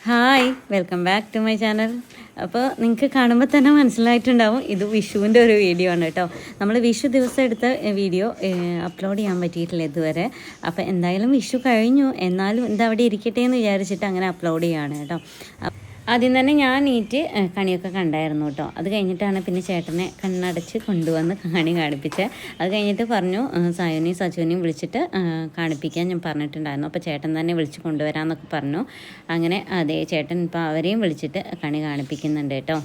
Hi, welcome back to my channel. അപ്പോൾ നിങ്ങൾക്ക് കാണുമ്പോൾ തന്നെ മനസ്സിലായിട്ടുണ്ടാവും ഇത് വിഷുവിൻ്റെ ഒരു വീഡിയോ ആണ് കേട്ടോ. നമ്മൾ വിഷു ദിവസം എടുത്ത വീഡിയോ അപ്ലോഡ് ചെയ്യാൻ പറ്റിയിട്ടില്ല ഇതുവരെ. അപ്പോൾ എന്തായാലും വിഷു കഴിഞ്ഞു, എന്നാലും ഇതവിടെ ഇരിക്കട്ടെ എന്ന് വിചാരിച്ചിട്ട് അങ്ങനെ അപ്ലോഡ് ചെയ്യുകയാണ് കേട്ടോ. ആദ്യം തന്നെ ഞാൻ നീറ്റ് കണിയൊക്കെ കണ്ടായിരുന്നു കേട്ടോ. അത് കഴിഞ്ഞിട്ടാണ് പിന്നെ ചേട്ടനെ കണ്ണടച്ച് കൊണ്ടുവന്ന് കണി കാണിപ്പിച്ചത്. അത് കഴിഞ്ഞിട്ട് പറഞ്ഞു സായുനെയും സച്ചുവിനെയും വിളിച്ചിട്ട് കാണിപ്പിക്കാൻ ഞാൻ പറഞ്ഞിട്ടുണ്ടായിരുന്നു. അപ്പോൾ ചേട്ടൻ തന്നെ വിളിച്ച് കൊണ്ടുവരാമെന്നൊക്കെ പറഞ്ഞു. അങ്ങനെ അതെ, ചേട്ടൻ ഇപ്പോൾ അവരെയും വിളിച്ചിട്ട് കണി കാണിപ്പിക്കുന്നുണ്ട് കേട്ടോ.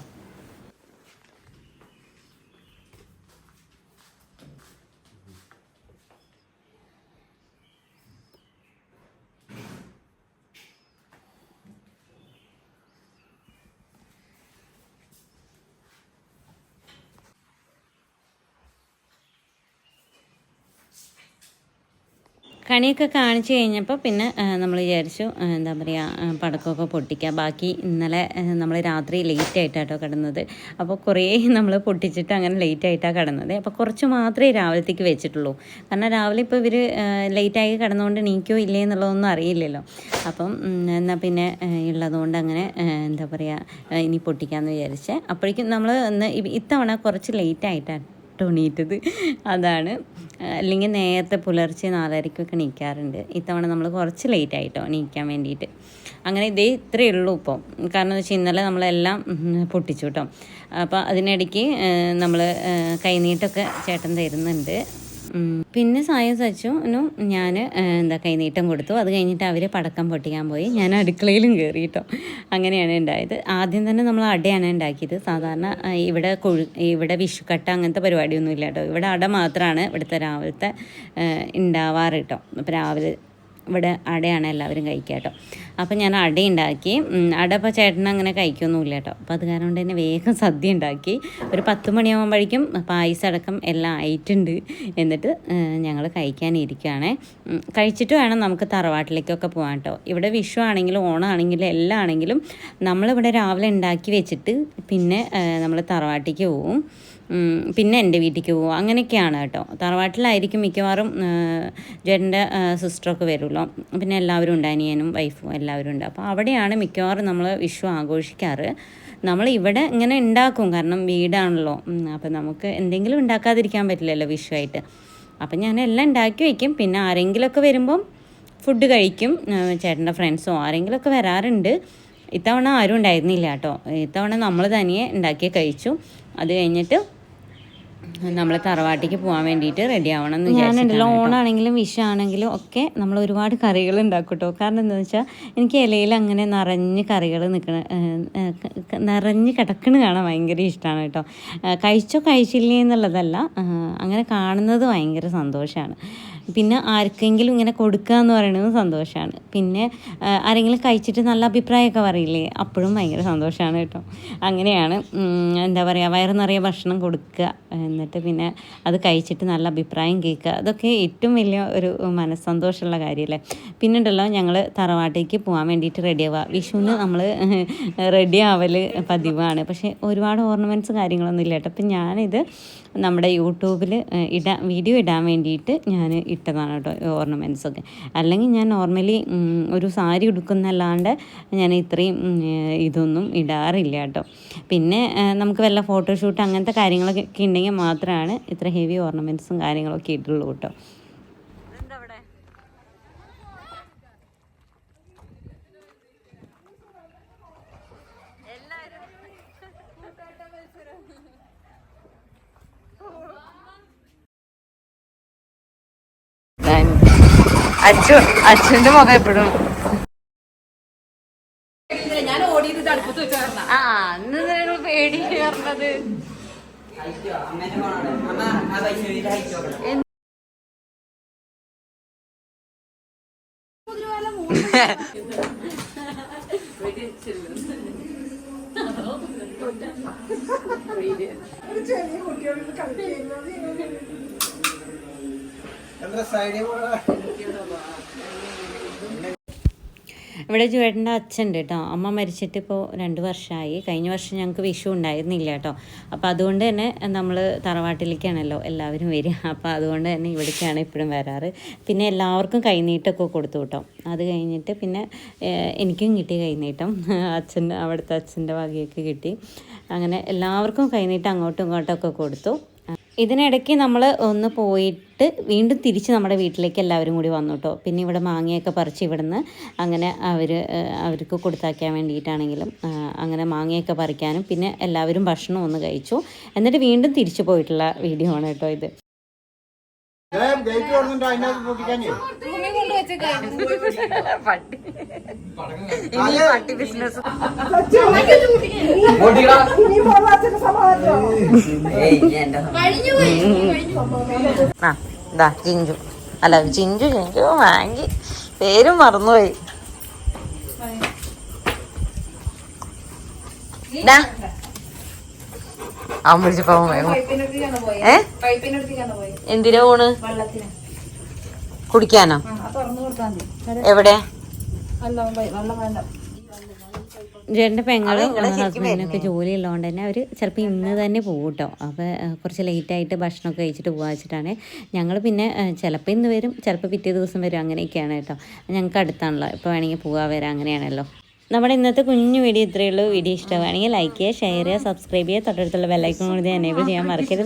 കണിയൊക്കെ കാണിച്ച് കഴിഞ്ഞപ്പോൾ പിന്നെ നമ്മൾ വിചാരിച്ചു എന്താ പറയുക, പടക്കമൊക്കെ പൊട്ടിക്കുക. ബാക്കി ഇന്നലെ നമ്മൾ രാത്രി ലേറ്റായിട്ടാട്ടോ കിടന്നത്. അപ്പോൾ കുറേ നമ്മൾ പൊട്ടിച്ചിട്ട് അങ്ങനെ ലേറ്റായിട്ടാണ് കിടന്നത്. അപ്പോൾ കുറച്ച് മാത്രമേ രാവിലത്തേക്ക് വെച്ചിട്ടുള്ളൂ. കാരണം രാവിലെ ഇപ്പോൾ ഇവർ ലേറ്റായി കിടന്നുകൊണ്ട് എണീക്കോ ഇല്ലേ എന്നുള്ളതൊന്നും അറിയില്ലല്ലോ. അപ്പം എന്നാൽ പിന്നെ ഉള്ളതുകൊണ്ട് അങ്ങനെ എന്താ പറയുക, ഇനി പൊട്ടിക്കാമെന്ന് വിചാരിച്ചേ. അപ്പോഴേക്കും നമ്മൾ ഇത്തവണ കുറച്ച് ലേറ്റായിട്ടാണ് എണീറ്റത്. അതാണ്, അല്ലെങ്കിൽ നേരത്തെ പുലർച്ചെ 4:30 എണീക്കാറുണ്ട്. ഇത്തവണ നമ്മൾ കുറച്ച് ലേറ്റ് ആയിട്ടോ എണീക്കാൻ വേണ്ടിയിട്ട്. അങ്ങനെ ഇതേ ഇത്രയേ ഉള്ളൂ ഇപ്പോൾ. കാരണം എന്ന് വെച്ചാൽ ഇന്നലെ നമ്മളെല്ലാം പൊട്ടിച്ചു കേട്ടോ. അപ്പോൾ അതിനിടയ്ക്ക് നമ്മൾ കൈനീട്ടമൊക്കെ ചേട്ടൻ തരുന്നുണ്ട്. പിന്നെ സായും സച്ചുനും ഞാൻ കൈനീട്ടം കൊടുത്തു. അത് കഴിഞ്ഞിട്ട് അവർ പടക്കം പൊട്ടിക്കാൻ പോയി. ഞാൻ അടുക്കളയിലും കയറി കേട്ടോ. അങ്ങനെയാണ് ഉണ്ടായത്. ആദ്യം തന്നെ നമ്മൾ അടയാണ് ഉണ്ടാക്കിയത്. സാധാരണ ഇവിടെ വിഷുക്കട്ട അങ്ങനത്തെ പരിപാടിയൊന്നും ഇല്ല കേട്ടോ. ഇവിടെ അട മാത്രമാണ് ഇവിടുത്തെ രാവിലത്തെ ഉണ്ടാവാറ് കേട്ടോ. അപ്പോൾ രാവിലെ ഇവിടെ അടയാണ് എല്ലാവരും കഴിക്കുക കേട്ടോ. അപ്പോൾ ഞാൻ അട ഉണ്ടാക്കി. അട ഇപ്പോൾ ചേട്ടൻ അങ്ങനെ കഴിക്കൊന്നുമില്ല കേട്ടോ. അപ്പോൾ അത് കാരണം കൊണ്ട് തന്നെ വേഗം സദ്യ ഉണ്ടാക്കി. ഒരു 10 മണിയാകുമ്പോഴേക്കും പായസം അടക്കം എല്ലാം ആയിട്ടുണ്ട്. എന്നിട്ട് ഞങ്ങൾ കഴിക്കാനിരിക്കുകയാണ്. കഴിച്ചിട്ട് വേണം നമുക്ക് തറവാട്ടിലേക്കൊക്കെ പോകാൻ കേട്ടോ. ഇവിടെ വിഷു ആണെങ്കിലും ഓണമാണെങ്കിലും എല്ലാം ആണെങ്കിലും നമ്മളിവിടെ രാവിലെ ഉണ്ടാക്കി വെച്ചിട്ട് പിന്നെ നമ്മൾ തറവാട്ടിലേക്ക് പോവും, പിന്നെ എൻ്റെ വീട്ടിലേക്ക് പോകും. അങ്ങനെയൊക്കെയാണ് കേട്ടോ. തറവാട്ടിലായിരിക്കും മിക്കവാറും ചേട്ടൻ്റെ സിസ്റ്ററൊക്കെ വരുമല്ലോ. പിന്നെ എല്ലാവരും ഉണ്ട്, അനിയനും വൈഫും എല്ലാവരും ഉണ്ട്. അപ്പോൾ അവിടെയാണ് മിക്കവാറും നമ്മൾ വിഷു ആഘോഷിക്കാറ്. നമ്മൾ ഇവിടെ ഇങ്ങനെ ഉണ്ടാക്കും, കാരണം വീടാണല്ലോ. അപ്പം നമുക്ക് എന്തെങ്കിലും ഉണ്ടാക്കാതിരിക്കാൻ പറ്റില്ലല്ലോ വിഷുവായിട്ട്. അപ്പം ഞാൻ എല്ലാം ഉണ്ടാക്കി വയ്ക്കും. പിന്നെ ആരെങ്കിലുമൊക്കെ വരുമ്പം ഫുഡ് കഴിക്കും. ചേട്ടൻ്റെ ഫ്രണ്ട്സോ ആരെങ്കിലുമൊക്കെ വരാറുണ്ട്. ഇത്തവണ ആരും ഉണ്ടായിരുന്നില്ല കേട്ടോ. ഇത്തവണ നമ്മൾ തനിയെ ഉണ്ടാക്കി കഴിച്ചു. അത് കഴിഞ്ഞിട്ട് നമ്മൾ തറവാട്ടിക്ക് പോകാൻ വേണ്ടിയിട്ട് റെഡി ആവണം എന്ന് ഞാനുണ്ടല്ലോ. ഓണാണെങ്കിലും വിഷു ആണെങ്കിലും ഒക്കെ നമ്മൾ ഒരുപാട് കറികൾ ഉണ്ടാക്കും കേട്ടോ. കാരണം എന്താണെന്ന് വെച്ചാൽ എനിക്ക് ഇലയിൽ അങ്ങനെ നിറഞ്ഞ് കറികൾ നിറഞ്ഞ് കിടക്കണ കാണാൻ ഭയങ്കര ഇഷ്ടമാണ് കേട്ടോ. കഴിച്ചില്ലേ എന്നുള്ളതല്ല, അങ്ങനെ കാണുന്നത് ഭയങ്കര സന്തോഷമാണ്. പിന്നെ ആർക്കെങ്കിലും ഇങ്ങനെ കൊടുക്കുക എന്ന് പറയുന്നത് സന്തോഷമാണ്. പിന്നെ ആരെങ്കിലും കഴിച്ചിട്ട് നല്ല അഭിപ്രായമൊക്കെ പറയില്ലേ, അപ്പോഴും ഭയങ്കര സന്തോഷമാണ് കേട്ടോ. അങ്ങനെയാണ് എന്താ പറയുക, വയറ് നിറയെ ഭക്ഷണം കൊടുക്കുക, എന്നിട്ട് പിന്നെ അത് കഴിച്ചിട്ട് നല്ല അഭിപ്രായം കേൾക്കുക, അതൊക്കെ ഏറ്റവും വലിയ ഒരു മനസ്സന്തോഷമുള്ള കാര്യമല്ലേ. പിന്നെ ഉണ്ടല്ലോ, ഞങ്ങൾ തറവാട്ടിലേക്ക് പോകാൻ വേണ്ടിയിട്ട് റെഡി ആവുക. വിഷുവിന് നമ്മൾ റെഡി ആവൽ പതിവാണ്. പക്ഷേ ഒരുപാട് ഓർണമെൻറ്റ്സ് കാര്യങ്ങളൊന്നും ഇല്ല കേട്ടോ. അപ്പം ഞാനിത് നമ്മുടെ യൂട്യൂബിൽ വീഡിയോ ഇടാൻ വേണ്ടിയിട്ട് ഞാൻ ഇട്ടതാണ് കേട്ടോ, ഓർണമെൻറ്റ്സൊക്കെ. അല്ലെങ്കിൽ ഞാൻ നോർമലി ഒരു സാരി ഉടുക്കുന്നല്ലാണ്ട് ഞാൻ ഇത്രയും ഇതൊന്നും ഇടാറില്ല കേട്ടോ. പിന്നെ നമുക്ക് വല്ല ഫോട്ടോഷൂട്ട് അങ്ങനത്തെ കാര്യങ്ങളൊക്കെ ഉണ്ടെങ്കിൽ മാത്രമാണ് ഇത്ര ഹെവി ഓർണമെൻറ്റ്സും കാര്യങ്ങളൊക്കെ ഇട്ടുള്ളൂ കേട്ടോ. അച്ഛൻ്റെ മുഖം എപ്പോഴും പേടി പറഞ്ഞത്. ഇവിടെ ജുവേട്ടൻ്റെ അച്ഛൻ്റെ കേട്ടോ. അമ്മ മരിച്ചിട്ട് ഇപ്പോൾ 2 വർഷമായി. കഴിഞ്ഞ വർഷം ഞങ്ങൾക്ക് വിഷു ഉണ്ടായിരുന്നില്ല കേട്ടോ. അപ്പോൾ അതുകൊണ്ട് തന്നെ നമ്മൾ തറവാട്ടിലേക്കാണല്ലോ എല്ലാവരും വരിക. അപ്പോൾ അതുകൊണ്ട് തന്നെ ഇവിടേക്കാണ് ഇപ്പോഴും വരാറ്. പിന്നെ എല്ലാവർക്കും കൈനീട്ടമൊക്കെ കൊടുത്തു കേട്ടോ. അത് കഴിഞ്ഞിട്ട് പിന്നെ എനിക്കും കിട്ടി കൈനീട്ടം. അവിടുത്തെ അച്ഛൻ്റെ വകയൊക്കെ കിട്ടി. അങ്ങനെ എല്ലാവർക്കും കൈനീട്ടം അങ്ങോട്ടും ഇങ്ങോട്ടൊക്കെ കൊടുത്തു. ഇതിനിടയ്ക്ക് നമ്മൾ ഒന്ന് പോയിട്ട് വീണ്ടും തിരിച്ച് നമ്മുടെ വീട്ടിലേക്ക് എല്ലാവരും കൂടി വന്നു കേട്ടോ. പിന്നെ ഇവിടെ മാങ്ങയൊക്കെ പറിച്ച് ഇവിടുന്ന് അങ്ങനെ അവർക്ക് കൊടുത്താക്കാൻ വേണ്ടിയിട്ടാണെങ്കിലും അങ്ങനെ മാങ്ങയൊക്കെ പറിക്കാനും പിന്നെ എല്ലാവരും ഭക്ഷണം ഒന്ന് കഴിച്ചു. എന്നിട്ട് വീണ്ടും തിരിച്ചു പോയിട്ടുള്ള വീഡിയോ ആണ് കേട്ടോ ഇത്. പട്ടി ബിസിനസ് ചിഞ്ചു അല്ല ചിഞ്ചു വാങ്ങി പേരും മറന്നുപോയി. അവൻ വിളിച്ചപ്പോ എന്തിനാ പോണ്? കുടിക്കാനോ? എവിടെ? ജേട്ടൻ്റെ പെങ്ങളും ഹസ്ബൻഡിനൊക്കെ ജോലി ഉള്ളതുകൊണ്ട് തന്നെ അവർ ചിലപ്പോൾ ഇന്ന് തന്നെ പോകും കേട്ടോ. അപ്പോൾ കുറച്ച് ലേറ്റായിട്ട് ഭക്ഷണമൊക്കെ കഴിച്ചിട്ട് പോകാൻ വെച്ചിട്ടാണ് ഞങ്ങൾ. പിന്നെ ചിലപ്പോൾ ഇന്ന് വരും, ചിലപ്പോൾ പിറ്റേ ദിവസം വരും, അങ്ങനെയൊക്കെയാണ് കേട്ടോ. ഞങ്ങൾക്ക് അടുത്താണല്ലോ, ഇപ്പോൾ വേണമെങ്കിൽ പോകാൻ വരാം, അങ്ങനെയാണല്ലോ. നമ്മുടെ ഇന്നത്തെ കുഞ്ഞു വീഡിയോ ഇത്രയേ ഉള്ളൂ. വീഡിയോ ഇഷ്ടമാണെങ്കിൽ ലൈക്ക് ചെയ്യുക, ഷെയർ ചെയ്യുക, സബ്സ്ക്രൈബ് ചെയ്യുക, തൊട്ടടുത്തുള്ള ബെല്ലൈക്കൺ കൂടി എനേബിൾ ചെയ്യാൻ മറക്കരുത്.